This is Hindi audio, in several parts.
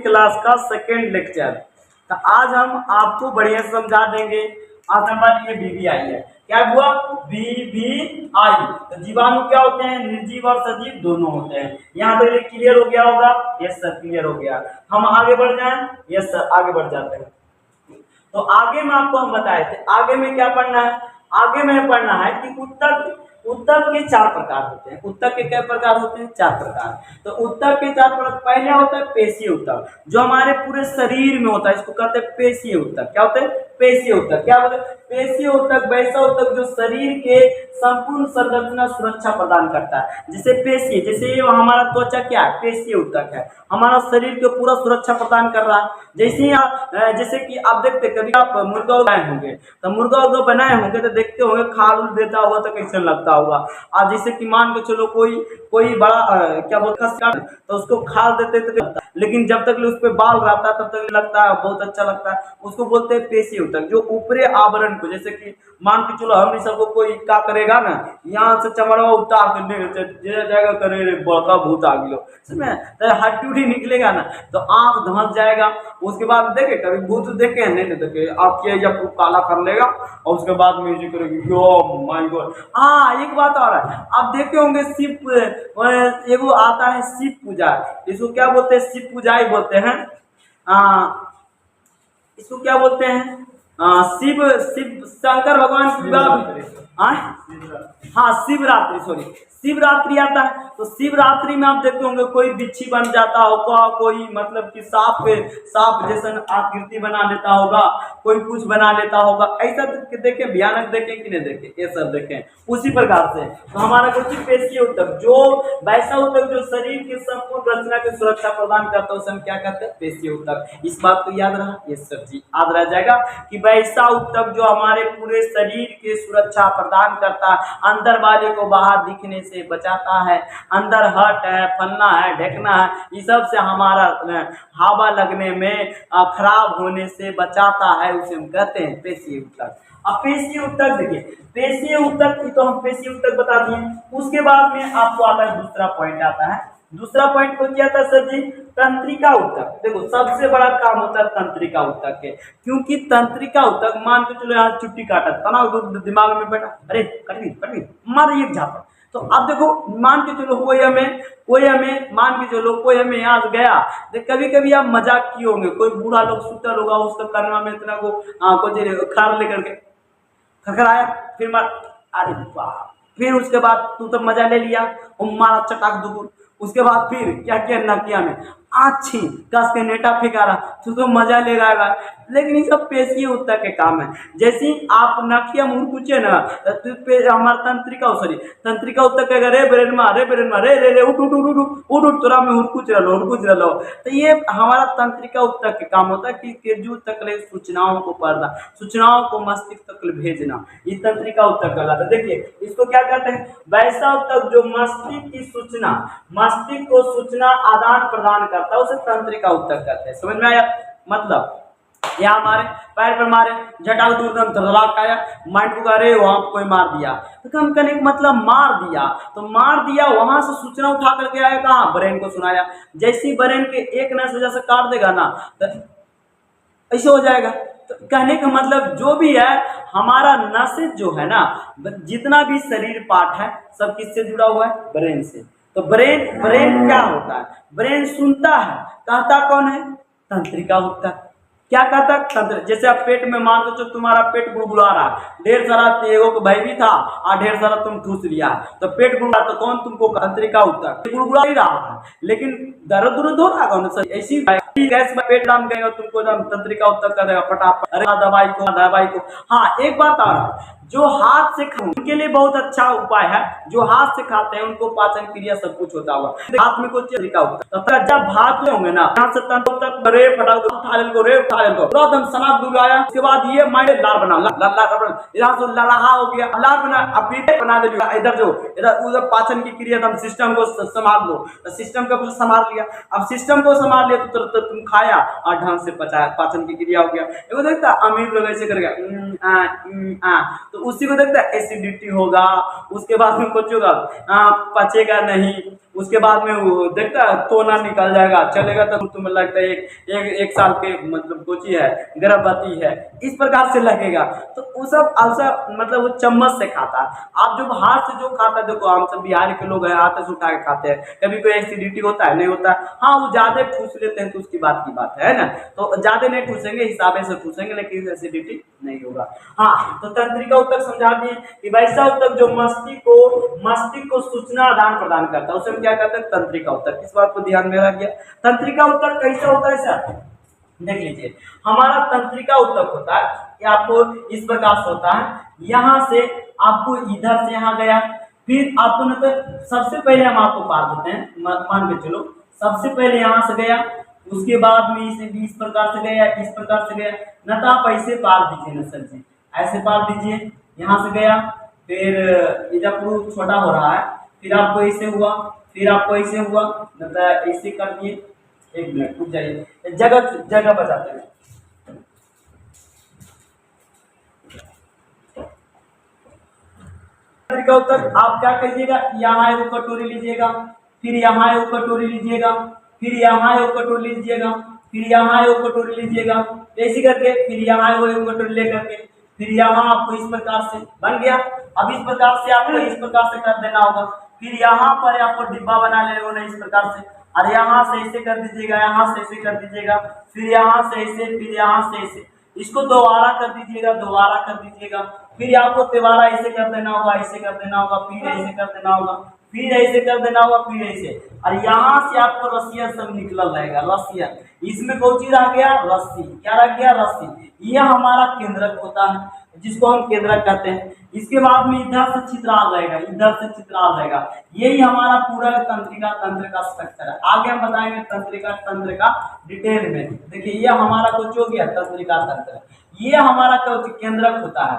क्लास का सेकेंड लेक्चर। तो आज हम आपको बढ़िया से समझा देंगे। आज नंबर ये बीबीआई है। क्या हुआ? बीबीआई। तो जीवाणु क्या होते हैं? निर्जीव और सजीव दोनों होते हैं। यहाँ तक तो क्लियर हो गया होगा? यस सर, क्लियर हो गया। हम आगे बढ़ जाएं? यस सर, आगे बढ़ जाते हैं। तो आगे में आपको हम बताए थे, आगे में क्या पढ़ना है? आगे में पढ़ना है कि उत्तक के 4 प्रकार होते हैं। उत्तक के क्या प्रकार होते हैं? 4 प्रकार। तो उत्तक के 4 प्रकार, पहले होता है पेशीय उत्तक, जो हमारे पूरे शरीर में होता है। इसको कहते हैं पेशीय उत्तक। क्या होते हैं? पेशीय उत्तक। क्या बोले? पेशीय उत्तक वैसा उत्तक जो शरीर के संपूर्ण संरचना सुरक्षा प्रदान करता है। जैसे पेशीय, जैसे ये हमारा त्वचा क्या है? पेशीय उत्तक है, हमारा शरीर को पूरा सुरक्षा प्रदान कर रहा है। जैसे कि आप देखते कभी आप मुर्गा बनाए होंगे, तो मुर्गा उर्गा बनाए होंगे तो देखते होंगे खाल उल देता होगा तो कैसे लगता होगा। और जैसे कि मान के चलो कोई बड़ा क्या बोलते हैं तो उसको खाल देते तो, लेकिन जब तक उस पर बाल रहता है तब तक लगता है बहुत अच्छा लगता है। उसको बोलते हैं पेशीय उत्तक। जो ऊपरी आवरण को, जैसे कि मान के चलो हम सबको कोई क्या करेगा ना, यहाँ से चमड़वा उतार के जाएगा करे बड़का भूत आ गया, समझे? तो हड्डी उड्डी निकलेगा ना तो आंख धंस जाएगा। उसके बाद देखे कभी भूत देखे नहीं देखे, आपके जब काला कर लेगा और उसके बाद म्यूजिक करेगी। My God. हाँ, एक बात और है, आप देखे होंगे शिव एगो आता है शिव पूजा। इसको क्या बोलते हैं? शिव पूजा ही बोलते हैं। इसको क्या बोलते हैं? शिव शंकर भगवान की विवाह। हाँ, शिवरात्रि, सॉरी, शिवरात्रि आता है। तो शिवरात्रि में आप देखते होंगे कोई बिच्छी बन जाता होगा, कोई मतलब कि सांप जैसा आकृति बना लेता होगा, कोई कुछ बना लेता होगा। ऐसा देखे, भयानक देखे कि नहीं देखे? ये सब देखें। उसी प्रकार से तो हमारा कुछ पेशीय उत्तक, जो वैसा उत्तक जो शरीर के संपूर्ण रचना की सुरक्षा प्रदान करता है, उसे हम क्या कहते हैं? पेशीय उत्तक। इस बात को याद रहा? ये सर जी, याद रह जाएगा कि वैसा उत्तक जो हमारे पूरे शरीर की सुरक्षा प्रदान करता है, अंदर वाले को बाहर दिखने से बचाता है, अंदर हट है, फलना है, ढकना है, इस सब से हमारा हवा लगने में खराब होने से बचाता है, उसे हम कहते हैं पेशीय उत्तक। अब पेशीय उत्तक देखिए, पेशीय उत्तक की तो हम पेशीय उत्तक बता दिए। उसके बाद में आपको आता है दूसरा पॉइंट आता है। दूसरा पॉइंट को क्या था सर जी? तंत्रिका उत्तक। देखो, सबसे बड़ा काम होता है तंत्रिका उत्तक के, क्योंकि तंत्रिका उत्तक मान के चलो यहाँ चुट्टी काटा तना दिमाग में बैठा, अरे कटवी मार एक झापड़। तो अब देखो, मान के चलो कोई हमें मान के चलो कोई हमें यहाँ से गया, तो कभी कभी आप मजाक किए होंगे, कोई बूढ़ा लोग सुतल होगा, उसका कन्वा में इतना को खार लेकर के खखराया, फिर मार, अरे बाप, फिर उसके बाद तू तो मजा ले लिया और मारा चटाक दुगुन। उसके बाद फिर क्या किया? नकिया में अच्छी कस के नेटा फेंका रहा, तो मजा ले रहा है। लेकिन ये सब पेशीय उत्तक के काम है। जैसे आप नकिया मुँह पूछे ना, तो हमारा तंत्रिका उत्तक कहेगा रे ब्रेन में रे उठ तोरा में हुरकुच रहो। तो ये हमारा तंत्रिका उत्तक के काम होता है कि तेजु तक ले सूचनाओं को पढ़ना, सूचनाओं को मस्तिष्क तक भेजना, ये तंत्रिका उत्तक कहलाता है। देखिए, इसको क्या कहते हैं? वैसा उत्तक जो मस्तिष्क को सूचना आदान प्रदान करता है, उसे तंत्रिका उत्तक कहते हैं। समझ में आया? मतलब यहाँ मारे, पैर पर मारे, झटाक दूरदम धड़ाक आया, माइंड को कह रहे वहां कोई मार दिया, तो हम कहने मतलब मार दिया, वहां से सूचना उठा करके आया कहाँ? ब्रेन को सुनाया। जैसी ब्रेन के एक नस जैसे काट देगा ना, तो ऐसे हो जाएगा। तो कहने का मतलब जो भी है, हमारा नसें जो है ना, जितना भी शरीर पार्ट है, सब किससे जुड़ा हुआ है? ब्रेन से। तो ब्रेन क्या होता है? ब्रेन सुनता है, कहता कौन है? तंत्रिका उत्तक। क्या कहता? तंत्र। जैसे आप पेट में मान दो, तुम्हारा पेट गुड़गुड़ा रहा, ढेर सारा एगो को भाई भी था और ढेर सारा तुम ठूस लिया, तो पेट गुड़गुड़ा, तो कौन तुमको? तंत्रिका उत्तक। गुड़गुड़ा ही रहा है, लेकिन दर्द हो रहा कौन? ऐसी गैस में पेट डाल गएगा, तुमको तंत्रिका उत्तक कर देगा फटाफट, अरे दवाई को। हाँ, एक बात आ रहा है, जो हाथ से उनके लिए बहुत अच्छा उपाय है। जो हाथ से खाते हैं उनको पाचन क्रिया सब कुछ होता हुआ, हाथ में कोई तरीका होता है। जब भात होंगे ना, यहाँ से तक रे फटाफट उठा लेको एकदम सनाद दूर आया। उसके बाद ये माइंड लार बना, यहाँ से लड़ाहा हो गया, लार बना, अब बना दे। इधर उधर पाचन की क्रिया, एकदम सिस्टम को संभाल लो। सिस्टम को संभाल लिया, अब सिस्टम को संभाल लिया तो तुम खाया और ढंग से पचाया, पाचन की क्रिया हो गया। एगो देखता अमीर लोग ऐसे करेगा, तो उसी को देखता एसिडिटी होगा। उसके बाद में कुछ होगा, पचेगा नहीं। उसके बाद में वो देखता है तोना निकल जाएगा, चलेगा तो तुम्हें लगता है एक साल के मतलब कोची है, गर्भवती है, इस प्रकार से लगेगा। तो वो सब अवसर मतलब वो चम्मच से खाता है। आप जो हाथ से जो खाता है, देखो हम सब बिहार के लोग हैं, हाथ से उठा के खाते हैं, कभी कोई एसिडिटी होता है नहीं होता है। हाँ वो ज्यादा ठूस लेते हैं तो उसकी बात की बात है ना, तो ज्यादा नहीं ठूसेंगे, हिसाबे से ठूसेंगे, लेकिन एसिडिटी नहीं होगा। हाँ तो तंत्रिका ऊतक समझा दिए कि वैसा ऊतक जो मस्तिष्क को सूचना आदान प्रदान करता है, उसे हम क्या कहते हैं, तंत्रिका ऊतक। इस बात को ध्यान में रखिए। तंत्रिका ऊतक कैसा होता है सर, देख लीजिए हमारा तंत्रिका ऊतक होता है कि आपको इस प्रकार से होता है, यहाँ से आपको इधर से यहाँ गया, फिर आपको मतलब सबसे पहले हम आपको पार देते हैं, मान के चलो सबसे पहले यहाँ से गया, उसके बाद में इसे भी इस प्रकार से गया, इस प्रकार से गया, न तो आप ऐसे पार दीजिए न सर जी, ऐसे पार दीजिए, यहाँ से गया, फिर ये जब छोटा हो रहा है, फिर आपको ऐसे हुआ, फिर आपको ऐसे हुआ, न तो ऐसे कर दिए। एक मिनट रुक जाइए, जगह जगह बताते हैं। तंत्रिका ऊतक आप क्या करिएगा, यहाँ एक कटोरी लीजिएगा, फिर यहाँ एक कटोरी लीजिएगा, फिर यहाँ एक कटोरी लीजिएगा, फिर यहाँ एक कटोरी लीजिएगा, ऐसे करके फिर यहाँ एक कटोरी लेकर के फिर यहाँ आपको इस प्रकार से बन गया। अब इस प्रकार से आपको इस प्रकार से कर देना होगा, फिर यहाँ पर आपको डिब्बा बना लेना होगा इस प्रकार से, और यहाँ से ऐसे कर दीजिएगा, यहाँ से ऐसे कर दीजिएगा, फिर यहाँ से ऐसे, फिर यहाँ से ऐसे, इसको दोबारा कर दीजिएगा, दोबारा कर दीजिएगा, फिर आपको तिबारा ऐसे कर देना होगा, ऐसे कर देना होगा, फिर ऐसे कर देना होगा, फिर ऐसे कर देना होगा, फिर ऐसे, और यहाँ से आपको रस्सियां सब निकल रहेगा, रस्सियां, इसमें कौन चीज रह गया, रस्सी, क्या रह गया, रस्सी। यह हमारा केंद्रक होता है, जिसको हम केंद्रक कहते हैं। इसके बाद में इधर से छिद्राल रहेगा, इधर से छिद्राल रहेगा, यही हमारा पूरा तंत्रिका तंत्र का स्ट्रक्चर है। आगे हम बताएंगे तंत्रिका तंत्र का डिटेल में। देखिए ये हमारा कुछ हो गया तंत्रिका तंत्र, ये हमारा केंद्रक होता है,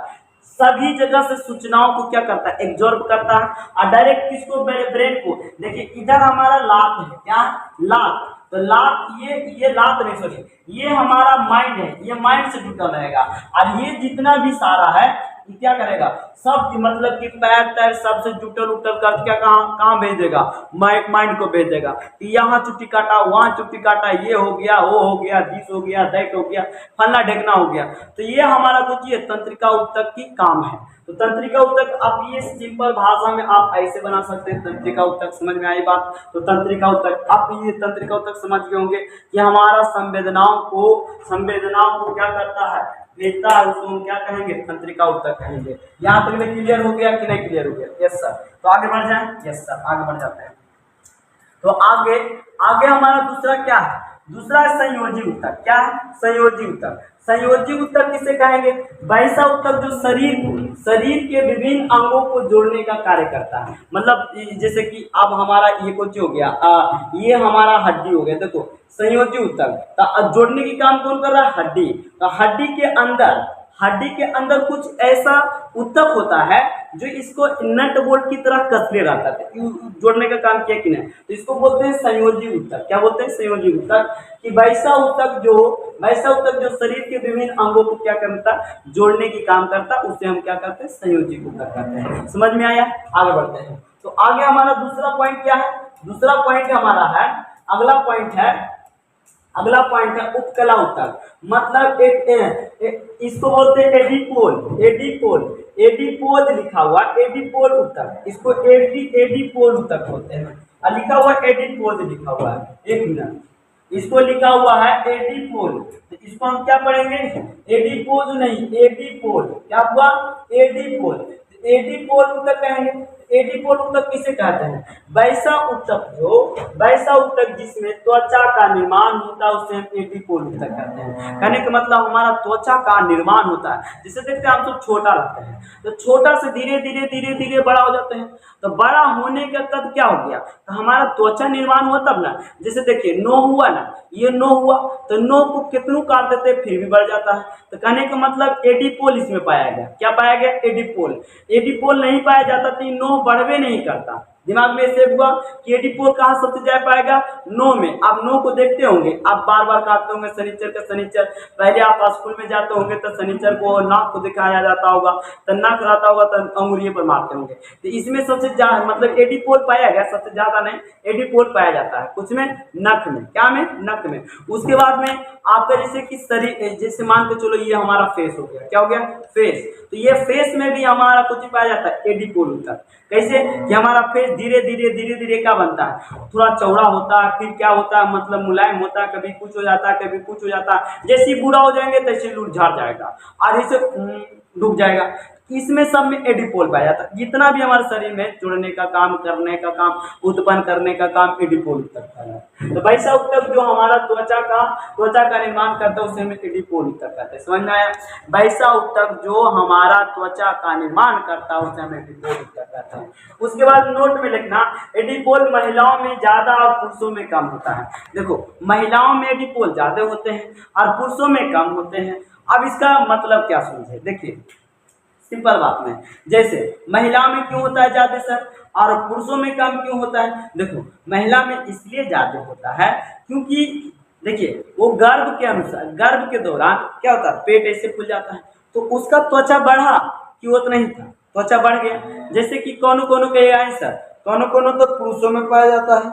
सभी जगह से सूचनाओं को क्या करता है, एब्जॉर्ब करता है, और डायरेक्ट किसको, ब्रेन को। देखिए इधर हमारा लात है, क्या लात, तो लात ये लात नहीं, सॉरी ये हमारा माइंड है, ये माइंड से जुड़ा रहेगा, और ये जितना भी सारा है ये क्या करेगा, सब मतलब कि पैर तैर सबसे जुटल उटल कर क्या कहाँ भेज देगा, माइंड को भेज देगा कि यहाँ चुट्टी काटा, वहाँ चुट्टी काटा, ये हो गया, वो हो गया, दिस हो गया, दैट हो गया, फलना ढेकना हो गया। तो ये हमारा कुछ ये तंत्रिका ऊतक की काम है। तो तंत्रिका ऊतक आप ये सिंपल भाषा में आप ऐसे बना सकते हैं, तंत्रिका ऊतक समझ में आई बात। तो तंत्रिका ऊतक आप ये तंत्रिका ऊतक समझ गए होंगे कि हमारा संवेदनाओं को क्या करता है, भेजता है, उसको हम क्या कहेंगे, तंत्रिका ऊतक कहेंगे। यहाँ तक में क्लियर हो गया कि नहीं क्लियर हो गया, यस सर। तो आगे बढ़ जाए, यस सर आगे बढ़ जाते हैं। तो आगे हमारा दूसरा क्या है, दूसरा है संयोजी ऊतक। क्या है, संयोजी ऊतक। संयोजी ऊतक किसे कहेंगे, वैसा ऊतक जो शरीर के विभिन्न अंगों को जोड़ने का कार्य करता है। मतलब जैसे कि अब हमारा ये कुछ हो गया, ये हमारा हड्डी हो गया, देखो संयोजी ऊतक तो जोड़ने की काम कौन कर रहा है, हड्डी। तो हड्डी के अंदर कुछ ऐसा ऊतक होता है जो इसको नट बोल्ट की तरह कसले रहता है, जोड़ने का काम किया कि नहीं, तो इसको बोलते हैं संयोजी ऊतक। क्या बोलते हैं, संयोजी ऊतक। कि वैसा ऊतक जो शरीर के विभिन्न अंगों को क्या करता है, जोड़ने की काम करता, उसे हम क्या करते हैं, संयोजी ऊतक कहते हैं। समझ में आया, आगे बढ़ते हैं। तो आगे हमारा दूसरा पॉइंट क्या है, दूसरा पॉइंट हमारा है, अगला पॉइंट है उपकला ऊतक। मतलब इसको बोलते हैं एडीपोल लिखा हुआ, एडीपोल ऊतक, इसको एडीपोल ऊतक बोलते हैं, और लिखा हुआ एडीपोल लिखा हुआ है, एक मिनट, इसको लिखा हुआ है एडीपोल, तो इसको हम क्या पढ़ेंगे, एडीपोल नहीं, एडीपोल। क्या हुआ, एडीपोल। एडीपोल ऊतक कहेंगे। एडीपोल ऊतक किसे कहते हैं, वैसा ऊतक जिसमें त्वचा का निर्माण होता है उसे हम एडीपोल ऊतक कहते हैं। कहने का मतलब हमारा त्वचा का निर्माण होता है। जैसे देखते हैं आप सब छोटा रहते हैं, तो छोटा से धीरे धीरे बड़ा हो जाते हैं, तो बड़ा होने का कद क्या हो गया, तो हमारा त्वचा निर्माण हुआ तब ना। जैसे देखिए नो हुआ ना, ये नो हुआ, तो नो को कितनों काट देते हैं फिर भी बढ़ जाता है। तो कहने का मतलब एडीपोल इसमें पाया गया। क्या पाया गया, एडीपोल। एडीपोल नहीं पाया जाता तो नो बढ़वे नहीं करता, दिमाग में सेव हुआ कि एडिपोल कहाँ सबसे ज्यादा पाएगा, नो में। आप नो को देखते होंगे, आप बार बार खाते होंगे शनिचर का शनिचर, पहले आप स्कूल में जाते होंगे तो शनिचर को नाक को दिखाया जाता होगा, तो नाक रहता होगा तो अंगुलियों पर मारते होंगे। तो इसमें सबसे ज्यादा मतलब एडिपोल पाया गया, सबसे ज्यादा नहीं एडिपोल पाया जाता है कुछ में, नख में, क्या में, नख में। उसके बाद में आपका जैसे कि शरीर, जैसे मान के चलो ये हमारा फेस हो गया, क्या हो गया, फेस, तो ये फेस में भी हमारा कुछ पाया जाता है एडिपोल होता है। कैसे कि हमारा फेस धीरे धीरे क्या बनता है, थोड़ा चौड़ा होता है, फिर क्या होता है मतलब मुलायम होता है, कभी कुछ हो जाता है कभी कुछ हो जाता है, जैसे ही बूढ़ा हो जाएंगे तैसे लूट झाड़ जाएगा और इसे डूब जाएगा। इसमें सब में एडिपोल पाया जाता है। जितना भी हमारे शरीर में जुड़ने का काम, करने का काम, उत्पन्न करने का काम एडिपोल करता है। तो वैसा उत्तक जो हमारा त्वचा का निर्माण करता है उसे हमें एडिपोल उत्तक कहते हैं। समझ में आया? वैसा उत्तक जो हमारा त्वचा का निर्माण करता है उसे हमें एडिपोल उत्तक कहते हैं। उसके बाद नोट में लिखना, एडिपोल महिलाओं में ज्यादा और पुरुषों में कम होता है। देखो महिलाओं में एडिपोल ज्यादा होते हैं और पुरुषों में कम होते हैं। अब इसका मतलब क्या समझे, देखिए सिंपल बात में, जैसे महिला में क्यों होता है ज्यादा सर और पुरुषों में कम क्यों होता है? देखो महिला में इसलिए ज्यादा होता है क्योंकि देखिए वो गर्भ के अनुसार, गर्भ के दौरान क्या होता है, पेट ऐसे फूल जाता है तो उसका त्वचा बढ़ा कि वो तो नहीं था, त्वचा बढ़ गया। जैसे कि कोनो कोनो कहेगा सर, कोनो कोनो तो पुरुषों में पाया जाता है,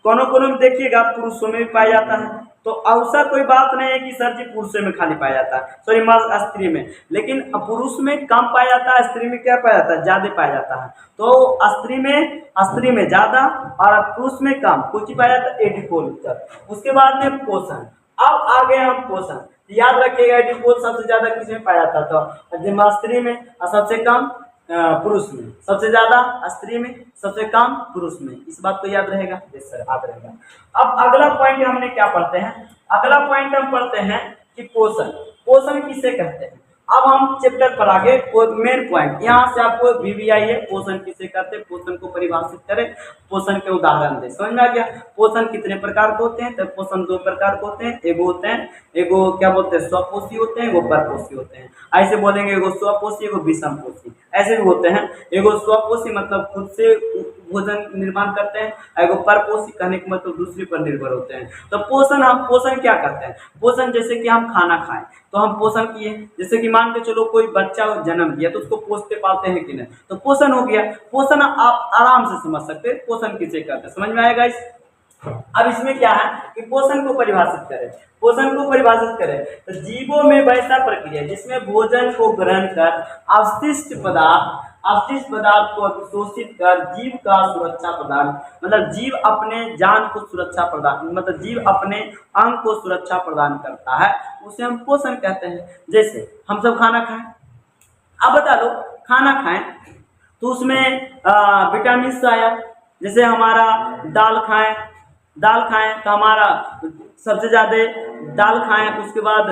कोनो कोनो में देखिएगा पुरुषों में भी पाया जाता है। तो ऐसा कोई बात नहीं है कि सर जी पुरुषों में खाली पाया जाता है, सॉरी स्त्री में, लेकिन पुरुष में कम पाया जाता है, स्त्री में क्या पाया जाता है, ज्यादा पाया जाता है। तो स्त्री में ज्यादा और पुरुष में कम, कुछ पाया जाता है एडिपोल उत्तक। उसके बाद में पोषण, अब आगे हम पोषण, याद रखिएगा एडिपोल सबसे ज्यादा किस में पाया जाता था, स्त्री में, और सबसे कम पुरुष में, सबसे ज्यादा स्त्री में, सबसे कम पुरुष में। इस बात को याद रहेगा? यस सर, याद रहेगा। अब अगला पॉइंट हमने क्या पढ़ते हैं, अगला पॉइंट हम पढ़ते हैं कि पोषण, पोषण किसे कहते हैं। अब हम चैप्टर पर आगे मेन पॉइंट, यहाँ से आपको VVI है, पोषण किसे कहते हैं, पोषण को परिभाषित करें, पोषण के उदाहरण दे। समझ में आ गया? पोषण कितने प्रकार के होते हैं, तो पोषण 2 प्रकार के होते हैं, एगो होते हैं, एगो क्या बोलते हैं स्वपोषी होते हैं, एगो परपोषी होते हैं। ऐसे बोलेंगे एगो स्वपोषी, एगो विषमपोषी, ऐसे भी होते हैं। एगो स्वपोषी मतलब खुद से भोजन निर्माण करते हैं, एगो परपोषी कहने का मतलब दूसरे पर निर्भर होते हैं। तो पोषण, हम पोषण क्या करते हैं, पोषण जैसे कि हम खाना खाएं तो हम पोषण किए, जैसे कि मान के चलो कोई बच्चा जन्म दिया तो उसको पोषते पालते हैं कि नहीं, तो पोषण हो गया। पोषण आप आराम से समझ सकते हैं पोषण किसे कहते हैं, समझ में आएगा इस। अब इसमें क्या है कि पोषण को परिभाषित करें, पोषण को परिभाषित करें तो जीवों में वैसा प्रक्रिया जिसमें भोजन को ग्रहण कर अवशिष्ट पदार्थ को अवशोषित कर जीव का सुरक्षा प्रदान, मतलब जीव अपने जान को सुरक्षा प्रदान, मतलब जीव अपने अंग को सुरक्षा प्रदान करता है, उसे हम पोषण कहते हैं। जैसे हम सब खाना खाएं, अब बता दो खाना खाएं तो उसमें विटामिन आया, जैसे हमारा दाल खाएं तो हमारा सबसे ज़्यादा दाल खाएं, उसके बाद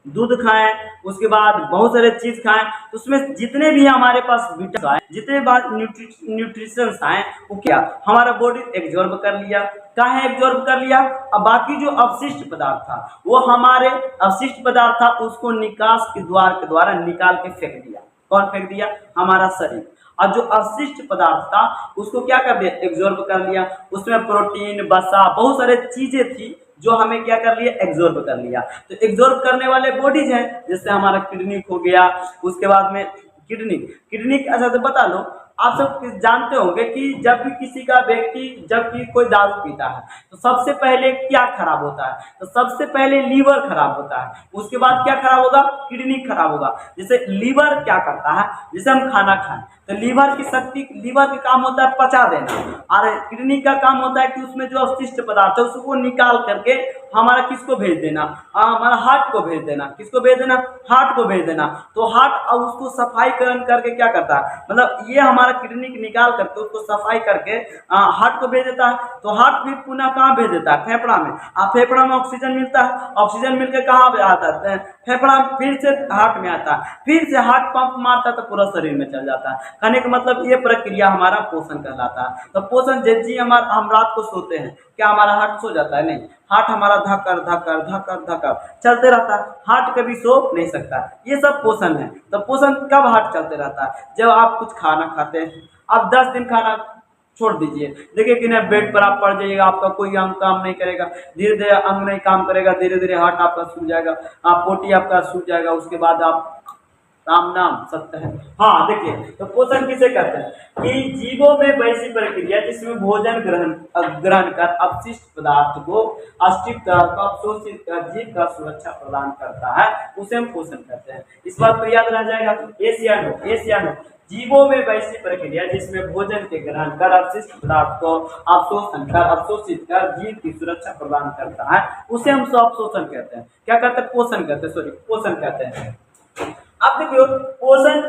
दूध खाएं, उसके बाद बहुत सारे चीज़ खाएं, तो उसमें जितने भी हमारे पास विटामिन आए, जितने बार न्यूट्रिशंस आए, वो क्या हमारा बॉडी एब्जॉर्ब कर लिया। काहे एब्जॉर्ब कर लिया? अब बाकी जो अवशिष्ट पदार्थ था, वो हमारे अवशिष्ट पदार्थ था उसको निकास के द्वारा निकाल के फेंक दिया। कौन फेंक दिया? हमारा शरीर। और जो अवशिष्ट पदार्थ था उसको क्या कर दिया? एब्जॉर्ब कर लिया। उसमें प्रोटीन, वसा, बहुत सारे चीजें थी जो हमें क्या कर लिया? एब्जॉर्ब कर लिया। तो एब्जॉर्ब करने वाले बॉडीज हैं, जैसे हमारा किडनी हो गया, उसके बाद में किडनी अच्छा तो बता लो, आप सब जानते होंगे कि जब भी किसी का व्यक्ति, जब भी कोई दारू पीता है तो सबसे पहले क्या खराब होता है? तो सबसे पहले लीवर खराब होता है, उसके बाद क्या खराब होगा? किडनी खराब होगा। जैसे लीवर क्या करता है, जैसे हम खाना खाएं तो लीवर की शक्ति, लीवर का काम होता है पचा देना, और किडनी का काम होता है कि उसमें जो अवशिष्ट पदार्थ है उसको निकाल करके हमारा किसको भेज देना? हमारा हार्ट को भेज देना। किसको भेज देना? हार्ट को भेज देना। तो हार्ट अब उसको सफाईकरण करके क्या करता है, मतलब ये हमारा किडनी निकाल करके उसको सफाई करके हार्ट को भेज देता है। तो हार्ट भी पुनः कहाँ भेज देता है? फेफड़ा में। फेफड़ा में ऑक्सीजन मिलता है, ऑक्सीजन मिलकर कहाँ आता है? फेफड़ा, फिर से हार्ट में आता है, फिर से हार्ट पंप मारता है तो पूरा शरीर में चल जाता है। कहने का मतलब ये प्रक्रिया हमारा पोषण कहलाता है। तो पोषण जैसे हम रात को सोते हैं, क्या हमारा हार्ट सो जाता है? नहीं, हार्ट हमारा धक्कर धक्कर धक्कर धक्कर चलते रहता है, हार्ट कभी सो नहीं सकता। ये सब पोषण है। तो पोषण कब हार्ट चलते रहता है? जब आप कुछ खाना खाते हैं, आप 10 दिन खाना छोड़ दीजिए। देखिए कि नहीं, बेड पर आप पड़ जाइएगा, आपका कोई अंग काम नहीं करेगा, धीरे धीरे अंग नहीं काम करेगा, धीरे धीरे हार्ट आपका सूख जाएगा, आप पोटी आपका सूख जाएगा, उसके बाद आप राम नाम सत्य है। हाँ देखिए, तो पोषण किसे कहते हैं कि जीवों में वैसी प्रक्रिया जिसमें भोजन ग्रहण कर अपशिष्ट पदार्थ को अस्तित्व को अवशोषित कर जीव का सुरक्षा प्रदान करता है, उसे हम पोषण कहते हैं। इस बात को याद रह जाएगा। एशियानो जीवों में वैसी प्रक्रिया जिसमें भोजन के ग्रहण कर अपशिष्ट पदार्थ को अवशोषित कर जीव की सुरक्षा प्रदान करता है, उसे हम अवशोषण कहते हैं। क्या कहते हैं? पोषण कहते हैं, सॉरी पोषण कहते हैं। अब देखियो,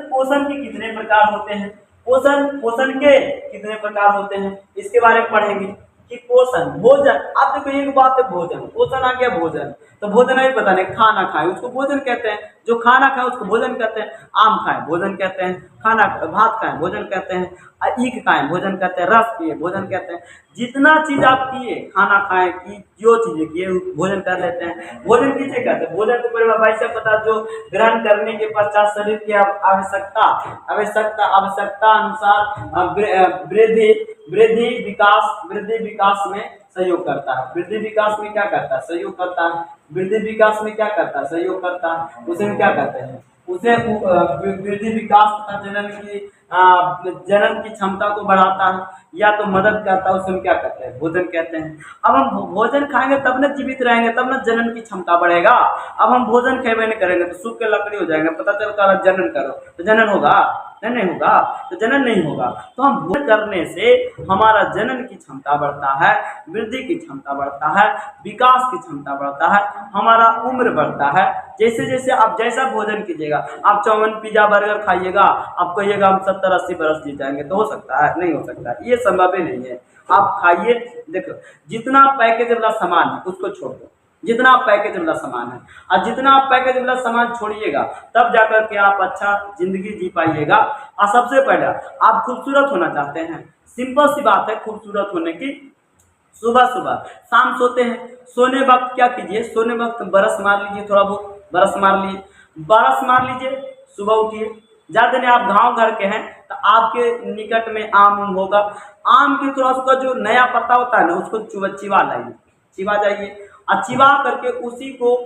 पोषण के कितने प्रकार होते हैं, पोषण के कितने प्रकार होते हैं, इसके बारे में पढ़ेंगे कि पोषण भोजन। अब देखो एक बात है, भोजन पोषण आ गया, भोजन तो भोजन है पता नहीं, खाना खाए उसको भोजन कहते हैं, जो खाना खाए उसको भोजन कहते हैं, आम खाए भोजन कहते हैं, खाना भात खाए भोजन कहते हैं, ईख खाए भोजन कहते हैं, रस पिए भोजन कहते हैं। जितना चीज आप पिए, खाना खाए की जो चीजें किए भोजन कर लेते हैं। भोजन किसे कहते हैं? भोजन को परिभाषा से पता, जो ग्रहण करने के पश्चात शरीर की आवश्यकता अनुसार वृद्धि विकास में सहयोग करता है। वृद्धि विकास में क्या करता है? सहयोग करता है। वृद्धि विकास में क्या करता है? सहयोग करता है। उसे हम क्या कहते हैं? उसे वृद्धि विकास तथा जनन की क्षमता को बढ़ाता है या तो मदद करता है, उसे हम क्या कहते हैं? भोजन कहते हैं। अब हम भोजन खाएंगे तब न जीवित रहेंगे, तब न जनन की क्षमता बढ़ेगा। अब हम भोजन खेबे नहीं करेंगे तो सूख के लकड़ी हो जाएंगे, पता चलता जनन करो तो जनन होगा? नहीं होगा, तो जनन नहीं होगा। तो हम भोजन करने से हमारा जनन की क्षमता बढ़ता है, वृद्धि की क्षमता बढ़ता है, विकास की क्षमता बढ़ता है, हमारा उम्र बढ़ता है। जैसे जैसे आप जैसा भोजन कीजिएगा, आप चाउमीन पिज्जा बर्गर खाइएगा, आप कहिएगा हम 70-80 बरस जी जाएंगे, तो हो सकता है? नहीं हो सकता, ये संभव ही नहीं है। आप खाइए, देखो जितना पैकेज वाला सामान है उसको छोड़ दो, जितना आप पैकेज वाला सामान है, और जितना आप पैकेज वाला सामान छोड़िएगा तब जाकर के आप अच्छा जिंदगी जी पाइएगा। और सबसे पहले आप खूबसूरत होना चाहते हैं, सिंपल सी बात है खूबसूरत होने की, सुबह सुबह शाम सोते हैं, सोने वक्त क्या कीजिए? सोने वक्त बरस मार लीजिए, थोड़ा बहुत बरस मार लीजिए, सुबह उठिए। ज़्यादा नहीं, आप गांव घर के हैं तो आपके निकट में आम होगा, आम के थोड़ा उसका जो नया पत्ता होता है ना, उसको चिबा जाइए, और चिबा करके उसी को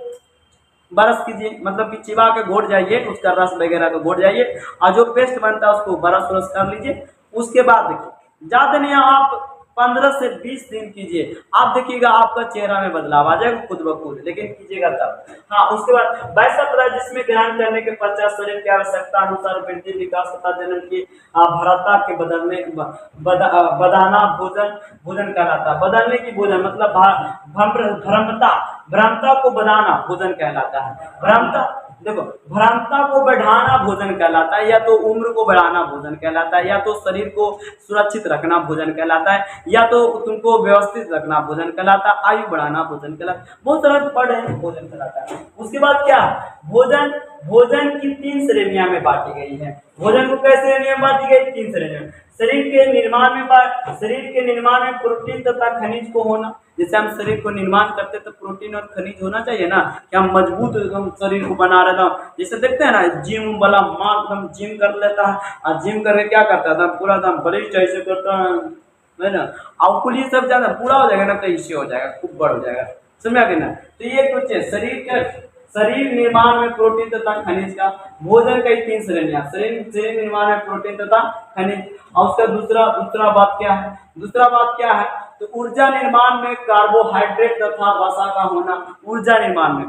बरस कीजिए, मतलब कि चिबा के घोट जाइए, उसका रस वगैरह को घोट जाइए, और जो पेस्ट बनता है उसको बरस कर लीजिए। उसके बाद देखिए, ज़्यादा नहीं, आप 15 से 20 दिन कीजिए, आप देखिएगा आपका चेहरा में बदलाव आ जाएगा खुद ब खुद, लेकिन कीजिएगा तब। हाँ, उसके बाद वैसा पदार्थ जिसमें ग्रहण करने के पश्चात शरीर की आवश्यकता अनुसार वृद्धि विकास तथा जनन की भरता के बदाना भोजन कहलाता है। बदलने की भोजन मतलब भ्रमता को बनाना भोजन कहलाता है। भ्रांता को बढ़ाना भोजन कहलाता है, या तो उम्र को बढ़ाना भोजन कहलाता है, या तो शरीर को सुरक्षित रखना भोजन कहलाता है, या तो तुमको व्यवस्थित रखना भोजन कहलाता है, आयु बढ़ाना भोजन कहलाता है। बहुत सारा पढ़ रहे हैं, भोजन कहलाता है। उसके बाद क्या? भोजन की 3 श्रेणियां में बांटी गई है। भोजन को कैसे श्रेणियों में बांटी गई? 3 श्रेणियों में। शरीर के निर्माण में प्रोटीन तथा खनिज को होना, जैसे हम शरीर को निर्माण करते तो प्रोटीन और खनिज होना चाहिए ना, कि हम मजबूत एकदम शरीर को बना रहे ना। जैसे देखते हैं ना, जिम वाला माँ एकदम जिम कर लेता है, और जिम करके क्या करता है, पूरा एकदम बलिष्ठ ऐसे करता है ना, आपको ये सब ज्यादा पूरा हो जाएगा ना, तो इससे हो जाएगा, खूब बड़ हो जाएगा, समझा कि ना। तो ये कुछ है शरीर निर्माण में प्रोटीन तथा खनिज का। भोजन की 3 श्रेणियां, शरीर निर्माण में प्रोटीन तथा खनिज। और उसका दूसरा बात क्या है? तो ऊर्जा निर्माण में कार्बोहाइड्रेट तथा वसा का होना। ऊर्जा निर्माण में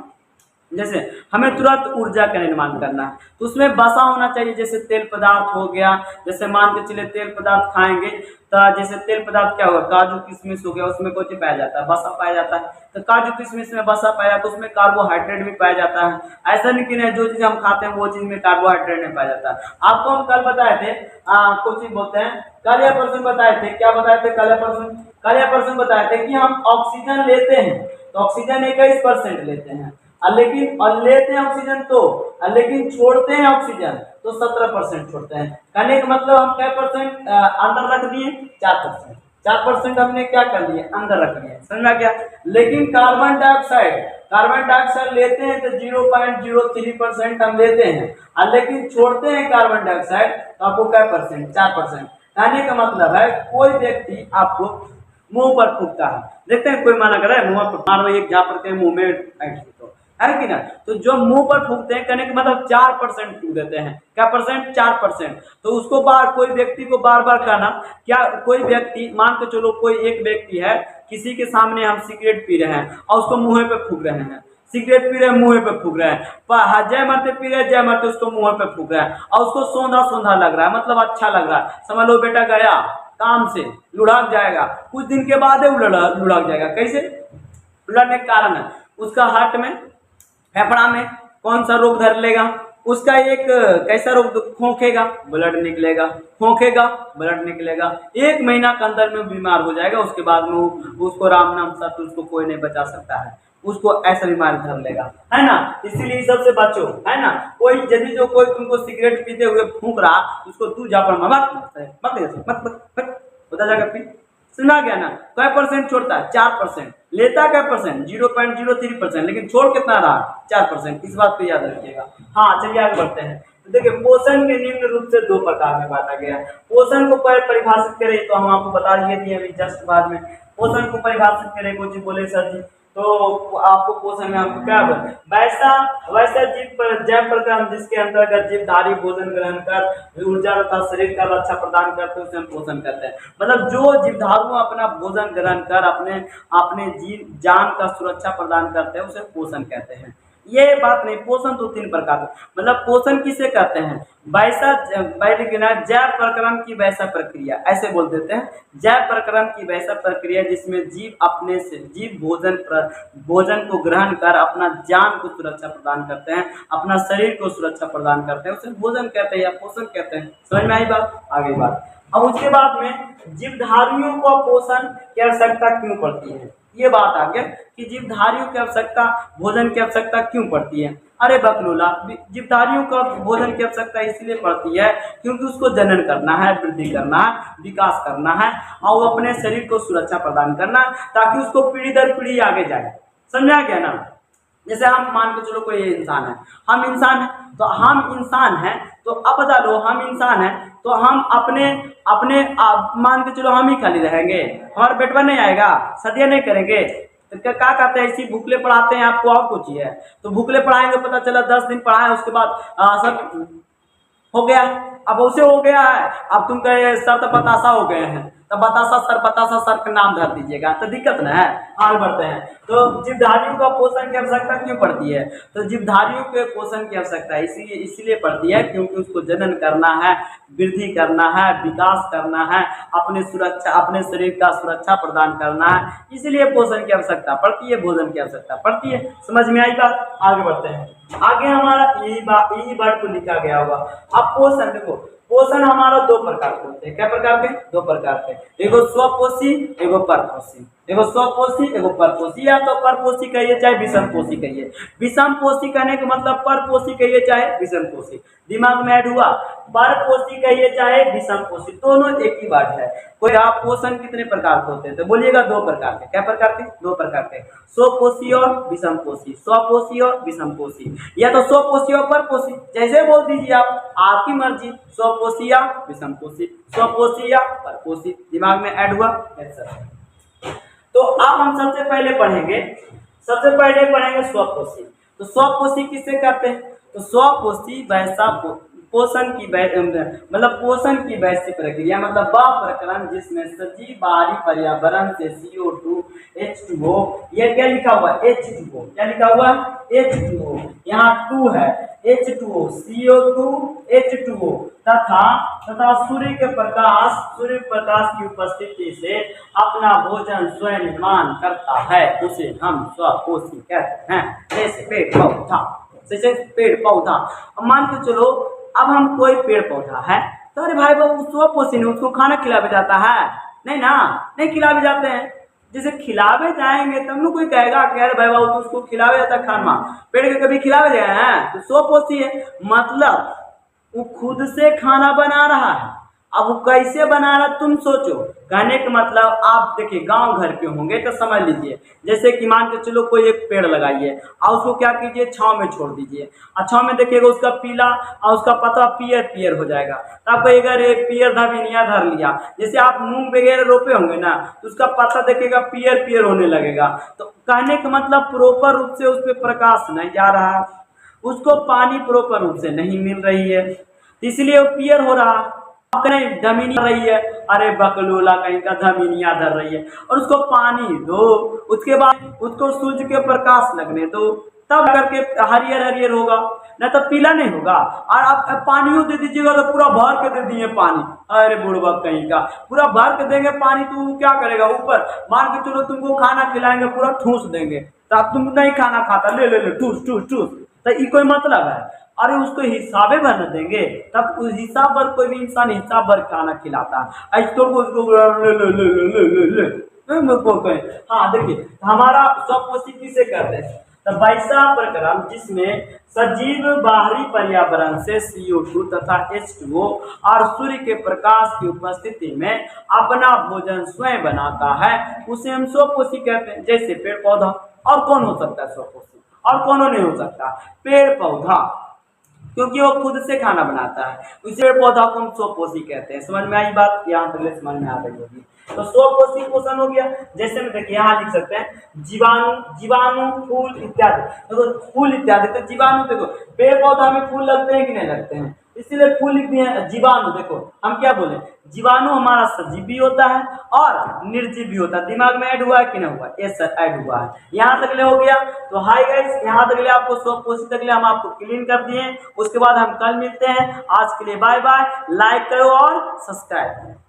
जैसे हमें तुरंत ऊर्जा का निर्माण करना है तो उसमें वसा होना चाहिए, जैसे तेल पदार्थ हो गया। जैसे मान के चले तेल पदार्थ खाएंगे तो जैसे तेल पदार्थ क्या होगा, काजू किशमिश हो गया, उसमें कुछ पाया जाता है, वसा पाया जाता है। तो काजू किशमिश में वसा पाया जाता है, उसमें कार्बोहाइड्रेट भी पाया जाता है। ऐसा नहीं कि नहीं जो चीज़ हम खाते हैं वो चीज़ में कार्बोहाइड्रेट नहीं पाया जाता है। आपको हम कल बताए थे, कुछ चीज बोलते हैं, कल या परसों बताए थे, क्या बताए थे? कल या परसों बताए थे कि हम ऑक्सीजन लेते हैं तो ऑक्सीजन 21% लेते हैं, लेकिन लेते हैं ऑक्सीजन लेकिन छोड़ते हैं ऑक्सीजन तो 17% छोड़ते हैं। कहने का मतलब हम क्या परसेंट अंदर रख दिए? 4% हमने क्या कर लिए? अंदर रख दिए, समझा क्या? लेकिन कार्बन डाइऑक्साइड लेते हैं तो 0.03% हम लेते हैं, लेकिन छोड़ते हैं कार्बन डाइऑक्साइड तो आपको क्या परसेंट? 4%। कहने का मतलब है कोई व्यक्ति आपको मुंह पर फूकता है, देखते हैं कोई मना कर रहा है मुंह पर मारो एक झापड़ के मुंह में ऐंठ दो, है कि ना। तो जो मुंह पर फूकते हैं कहने का मतलब 4% फूक देते हैं, क्या परसेंट, 4%। तो उसको बार कोई व्यक्ति को बार बार कहना, क्या कोई व्यक्ति मान के चलो कोई एक व्यक्ति है, किसी के सामने हम सिगरेट पी रहे हैं और उसको मुंह पे फूक रहे हैं, सिगरेट पी रहे हैं मुंह पे फूक रहे हैं, जय मरते पी रहे हैं जय मरते उसको मुंह पे फूक रहे हैं और उसको सौंधा सौंधा लग रहा है, मतलब अच्छा लग रहा है, समझ लो बेटा गया काम से लुढ़क जाएगा, कुछ दिन के बाद ही लुढ़क जाएगा। कैसे लुढ़कने का कारण है उसका हार्ट में फेफड़ा में कौन सा रोग धर लेगा, उसका एक कैसा रोग, खोखेगा ब्लड निकलेगा, खोखेगा ब्लड निकलेगा, 1 महीना के अंदर में बीमार हो जाएगा, उसके बाद में उसको राम नाम सत्य उसको कोई नहीं बचा सकता है, उसको ऐसा बीमारी धर लेगा, है ना। इसीलिए सबसे बचो, है ना। कोई यदि जो कोई तुमको सिगरेट पीते हुए फूंक रहा उसको तू झापड़ में मत बता जाएगा फिर, सुना गया ना। क्या परसेंट छोड़ता है, 4%, लेता क्या परसेंट, 0.03%, लेकिन छोड़ कितना रहा, 4%। इस बात को याद रखिएगा। हाँ चलिए आगे बढ़ते हैं। तो देखिए पोषण के निम्न रूप से 2 प्रकार में बांटा गया है। पोषण को परिभाषित करें तो हम आपको बता दिए अभी जस्ट बाद में। पोषण को परिभाषित करें कुछ बोले सर जी, तो आपको पोषण में आपको क्या वैसा जैव प्रक्रम जिसके अंतर्गत जीवधारी भोजन ग्रहण कर ऊर्जा तथा शरीर का रक्षा प्रदान करते हैं उसे हम पोषण करते हैं। मतलब जो जीवधारु अपना भोजन ग्रहण कर अपने जीव जान का सुरक्षा प्रदान करते हैं उसे पोषण कहते हैं। ये बात नहीं, पोषण तो 3 प्रकार का, मतलब पोषण किसे कहते हैं, जैव प्रक्रम की वैसा प्रक्रिया, ऐसे बोल देते हैं। जैव प्रक्रम की वैसा प्रक्रिया जिसमें जीव अपने से भोजन को ग्रहण कर अपना जान को सुरक्षा प्रदान करते हैं, अपना शरीर को सुरक्षा प्रदान करते हैं, उसे भोजन कहते हैं या पोषण कहते हैं। समझ में आई बात, आगे बात। अब उसके बाद में जीवधारियों को पोषण की आवश्यकता क्यों पड़ती है, ये बात आ गया कि जीवधारियों की आवश्यकता भोजन की आवश्यकता क्यों पड़ती है। अरे बकलूला, जीवधारियों का भोजन की आवश्यकता इसलिए पड़ती है क्योंकि उसको जनन करना है, वृद्धि करना है, विकास करना है और अपने शरीर को सुरक्षा प्रदान करना है ताकि उसको पीढ़ी दर पीढ़ी आगे जाए। समझा गया ना। जैसे हम मान के चलो कोई इंसान है, हम इंसान हैं तो अब बता लो हम इंसान हैं तो हम अपने मान के चलो हम ही खाली रहेंगे, हमारा बेटवा नहीं आएगा, सदिया नहीं करेंगे। तो क्या कहते हैं, इसी भूखले पढ़ाते हैं आपको और कुछ ही है। तो भूखले पढ़ाएंगे, पता चला 10 दिन पढ़ाए उसके बाद सब हो गया, अब उसे हो गया है, अब तुम कहे सर तो बतासा हो गए हैं, तो बतासा सर का नाम धर दीजिएगा तो दिक्कत ना है। आगे बढ़ते हैं। तो जीवधारियों का पोषण की आवश्यकता क्यों पड़ती है, तो जीवधारियों के पोषण की आवश्यकता इसलिए पड़ती है क्योंकि उसको जनन करना है, वृद्धि करना है, विकास करना है, अपने शरीर का सुरक्षा प्रदान करना है, इसलिए पोषण की आवश्यकता पड़ती है, भोजन की आवश्यकता पड़ती है। समझ में आई बात, आगे बढ़ते हैं। आगे हमारा यही वर्ड को लिखा गया होगा। अब पोषण देखो, पोषण हमारा 2 प्रकार के होते हैं। क्या प्रकार के, 2 प्रकार के, एगो स्वपोषी एगो परपोषी। एगो स्वपोषी एगो परपोषी, या तो परपोषी कहिए चाहे विषमपोषी कहिए। विषमपोषी कहने का मतलब परपोषी कहिए चाहे विषमपोषी, दिमाग में ऐड हुआ। परपोषी कहिए चाहे विषमपोषी, दोनों एक ही बात है। कोई आप पोषण कितने प्रकार के होते हैं तो बोलिएगा 2 प्रकार के। क्या प्रकार के, 2 प्रकार के, स्वपोषी और विषमपोषी, स्वपोषी और विषमपोषी, या तो स्वपोषी और परपोषी, जैसे बोल दीजिए आप, आपकी मर्जी, स्वपोषी या विषमपोषी, स्वपोषी या परपोषी, दिमाग में ऐड हुआ। तो अब हम सबसे पहले पढ़ेंगे स्वपोषी। तो स्वपोषी किससे कहते हैं, तो स्वपोषी वैसा पोषण की वैसी प्रक्रिया, मतलब वह प्रकरण जिसमें सजीव बाहरी पर्यावरण से CO2 H2O, ये क्या लिखा हुआ H2O, क्या लिखा हुआ H2O, यहाँ 2 है, H2O CO2 H2O तथा सूर्य प्रकाश की उपस्थिति से अपना भोजन स्वयं निर्माण करता है, उसे हम स्वपोषी कहते हैं। जैसे पेड़ पौधा, मान के चलो अब हम कोई पेड़ पौधा है तो अरे भाई बाबू स्वपोषी नहीं, उसको खाना खिलावे जाता है नहीं ना, नहीं खिलावे जाते हैं। जैसे खिलावे जाएंगे तब न कोई कहेगा कि अरे भाई बाबू तो उसको खिलावे जाता है खाना, पेड़ के कभी खिलावे गए हैं तो स्वपोषी है, मतलब वो खुद से खाना बना रहा है अब वो कैसे बना रहा तुम सोचो। कहने का मतलब आप देखिए गांव घर पे होंगे तो समझ लीजिए, जैसे कि मान के चलो कोई एक पेड़ लगाइए और उसको क्या कीजिए छांव में छोड़ दीजिए, और छांव में देखिएगा उसका पीला और उसका पत्ता पियर पियर हो जाएगा, तो आप कहिएगा रे पियर धमिनिया धर लिया। जैसे आप मूंग वगैरह रोपे होंगे ना तो उसका पत्ता देखिएगा पियर पियर होने लगेगा। तो कहने का मतलब प्रॉपर रूप से उस पर प्रकाश नहीं जा रहा है, उसको पानी प्रॉपर रूप से नहीं मिल रही है, इसलिए वो पियर हो रहा है। कहीं धमिनिया रही है, अरे बकलोला कहीं का धमिनिया धर रही है, और उसको पानी दो, उसके बाद उसको सूर्य के प्रकाश लगने दो, तब करके हरियर हरियर होगा, नहीं तो पीला नहीं होगा। और आप पानियों दे दीजिएगा तो पूरा भर के दे दिए पानी, अरे बुढ़वा कहीं का पूरा भर के देंगे पानी तो क्या करेगा, ऊपर मान के चलो तुमको खाना खिलाएंगे पूरा ठूस देंगे, तो अब तुम नहीं खाना खाता, ले ले ले ठूस ठूस ठूस, तो ये कोई मतलब है? अरे उसको हिसाबे भर न देंगे, तब उस हिसाब भर कोई भी इंसान हिसाब भर खाना खिलाता है। ऐसे तो उसको ले ले ले ले ले ले ले हाँ देखिए हमारा स्वपोषी किसे कहते हैं, तो वैसा प्रक्रम जिसमें सजीव बाहरी पर्यावरण से CO2 तथा H2O और सूर्य के प्रकाश की उपस्थिति में अपना भोजन स्वयं बनाता है, उसे हम स्वपोषी कहते हैं। जैसे पेड़ पौधा, और कौन हो सकता है स्वपोषी, और कौन नहीं हो सकता, पेड़ पौधा, क्योंकि वो खुद से खाना बनाता है, उसे पेड़ पौधा को हम स्वपोषी कहते हैं। समझ में आई बात, यहाँ तक समझ में आ रही होगी। तो स्वपोषी पोषण हो गया, जैसे में देखिए यहाँ लिख सकते हैं जीवाणु, जीवाणु फूल इत्यादि, देखो फूल इत्यादि, तो जीवाणु देखो पेड़ पौधा में फूल लगते हैं कि नहीं लगते हैं, इसीलिए फूल लिख दिए हैं। जीवाणु देखो हम क्या बोले, जीवाणु हमारा सजीव भी होता है और निर्जीव भी होता है। दिमाग में ऐड हुआ है कि नहीं हुआ, ये सर ऐड हुआ है। यहाँ तक ले हो गया। तो हाय गाइस, यहाँ तक ले आपको स्वपोषी तक ले हम आपको क्लीन कर दिए। उसके बाद हम कल मिलते हैं। आज के लिए बाय बाय, लाइक करो और सब्सक्राइब करो।